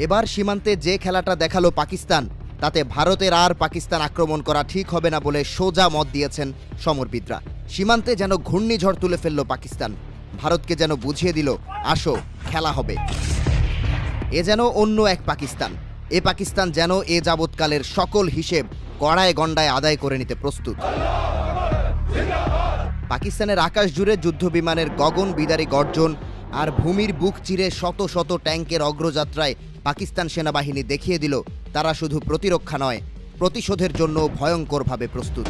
এবার সীমান্তে যে খেলাটা দেখালো পাকিস্তান, তাতে ভারতের আর পাকিস্তান আক্রমণ করা ঠিক হবে না বলে সোজা মত দিয়েছেন সমরবিদরা। সীমান্তে যেন ঘূর্ণিঝড় তুলে ফেলল পাকিস্তান, ভারতকে যেন বুঝিয়ে দিল, আসো খেলা হবে। এ যেন অন্য এক পাকিস্তান। এ পাকিস্তান যেন এ যাবৎকালের সকল হিসেব কড়ায় গণ্ডায় আদায় করে নিতে প্রস্তুত। পাকিস্তানের আকাশ জুড়ে যুদ্ধবিমানের গগন বিদারী গর্জন আর ভূমির বুক চিরে শত শত ট্যাঙ্কের অগ্রযাত্রায় পাকিস্তান সেনাবাহিনী দেখিয়ে দিল তারা শুধু প্রতিরক্ষা নয়, প্রতিশোধের জন্য ভয়ঙ্করভাবে প্রস্তুত।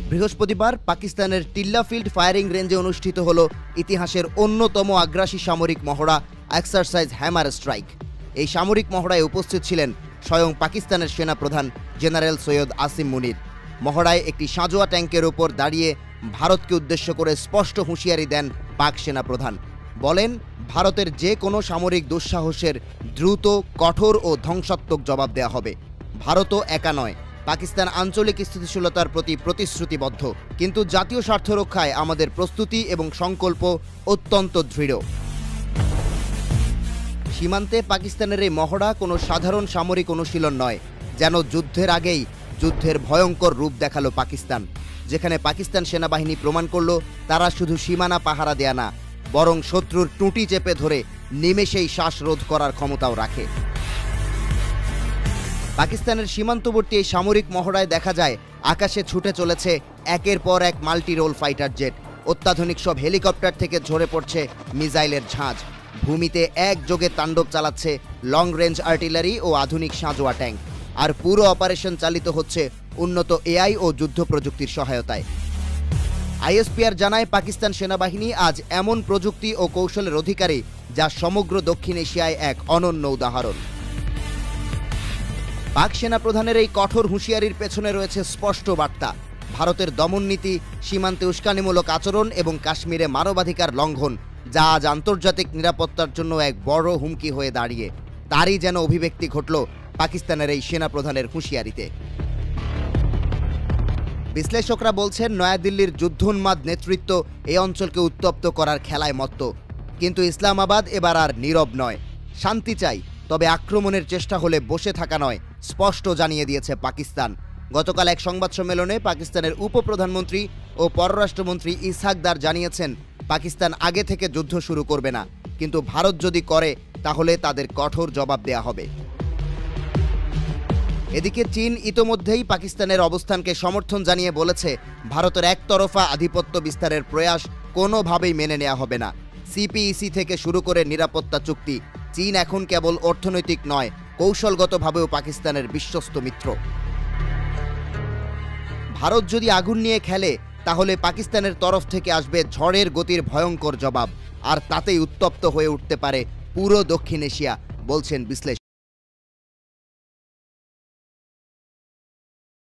বৃহস্পতিবার পাকিস্তানের টিল্লা ফিল্ড ফায়ারিং রেঞ্জে অনুষ্ঠিত হল ইতিহাসের অন্যতম আগ্রাসী সামরিক মহড়া এক্সারসাইজ হ্যামার স্ট্রাইক। এই সামরিক মহড়ায় উপস্থিত ছিলেন স্বয়ং পাকিস্তানের সেনাপ্রধান জেনারেল সৈয়দ আসিম মুনির। মহড়ায় একটি সাঁজোয়া ট্যাঙ্কের ওপর দাঁড়িয়ে ভারতকে উদ্দেশ্য করে স্পষ্ট হুঁশিয়ারি দেন পাক সেনাপ্রধান। বলেন, ভারতের যে কোনো সামরিক দুঃসাহসের দ্রুত, কঠোর ও ধ্বংসাত্মক জবাব দেওয়া হবে। ভারতও একা নয়, পাকিস্তান আঞ্চলিক স্থিতিশীলতার প্রতি প্রতিশ্রুতিবদ্ধ, কিন্তু জাতীয় স্বার্থ রক্ষায় আমাদের প্রস্তুতি এবং সংকল্প অত্যন্ত দৃঢ়। সীমান্তে পাকিস্তানের এই মহড়া কোনো সাধারণ সামরিক অনুশীলন নয়, যেন যুদ্ধের আগেই যুদ্ধের ভয়ঙ্কর রূপ দেখালো পাকিস্তান, যেখানে পাকিস্তান সেনাবাহিনী প্রমাণ করল তারা শুধু সীমানা পাহারা দেয়া না, বরং শত্রুর টুঁটি চেপে ধরে নিমেষেই শ্বাসরোধ করার ক্ষমতাও রাখে। পাকিস্তানের সীমান্তবর্তী এই সামরিক মহড়ায় দেখা যায় আকাশে ছুটে চলেছে একের পর এক মাল্টি রোল ফাইটার জেট, অত্যাধুনিক সব হেলিকপ্টার থেকে ঝরে পড়ছে মিসাইলের ঝাঁজ, ভূমিতে একযোগে তাণ্ডব চালাচ্ছে লং রেঞ্জ আর্টিলারি ও আধুনিক সাঁজোয়া ট্যাঙ্ক, আর পুরো অপারেশন চালিত হচ্ছে উন্নত এআই ও যুদ্ধ প্রযুক্তির সহায়তায়। আইএসপিআর জানায়, পাকিস্তান সেনাবাহিনী আজ এমন প্রযুক্তি ও কৌশলের অধিকারী যা সমগ্র দক্ষিণ এশিয়ায় এক অনন্য উদাহরণ। পাক সেনাপ্রধানের এই কঠোর হুঁশিয়ারির পেছনে রয়েছে স্পষ্ট বার্তা। ভারতের দমন নীতি, সীমান্তে উস্কানিমূলক আচরণ এবং কাশ্মীরে মানবাধিকার লঙ্ঘন, যা আজ আন্তর্জাতিক নিরাপত্তার জন্য এক বড় হুমকি হয়ে দাঁড়িয়ে, তারই যেন অভিব্যক্তি ঘটল পাকিস্তানের এই সেনাপ্রধানের হুঁশিয়ারিতে। বিশ্লেষকরা বলছেন, নয়াদিল্লির যুদ্ধোন্মাদ নেতৃত্ব এই অঞ্চলকে উত্তপ্ত করার খেলায় মত্ত, কিন্তু ইসলামাবাদ এবার আর নীরব নয়। শান্তি চাই, তবে আক্রমণের চেষ্টা হলে বসে থাকা নয়, স্পষ্ট জানিয়ে দিয়েছে পাকিস্তান। গতকাল এক সংবাদ সম্মেলনে পাকিস্তানের উপপ্রধানমন্ত্রী ও পররাষ্ট্রমন্ত্রী ইসহাক দার জানিয়েছেন, পাকিস্তান আগে থেকে যুদ্ধ শুরু করবে না, কিন্তু ভারত যদি করে তাহলে তাদের কঠোর জবাব দেয়া হবে। এদিকে চীন ইতোমধ্যেই পাকিস্তানের অবস্থানকে সমর্থন জানিয়ে বলেছে, ভারতের একতরফা আধিপত্য বিস্তারের প্রয়াস কোনোভাবেই মেনে নেওয়া হবে না। সিপিইসি থেকে শুরু করে নিরাপত্তা চুক্তি, চীন এখন কেবল অর্থনৈতিক নয়, কৌশলগতভাবেও পাকিস্তানের বিশ্বস্ত মিত্র। ভারত যদি আগুন নিয়ে খেলে, তাহলে পাকিস্তানের তরফ থেকে আসবে ঝড়ের গতির ভয়ঙ্কর জবাব, আর তাতেই উত্তপ্ত হয়ে উঠতে পারে পুরো দক্ষিণ এশিয়া, বলছেন বিশ্লেষক।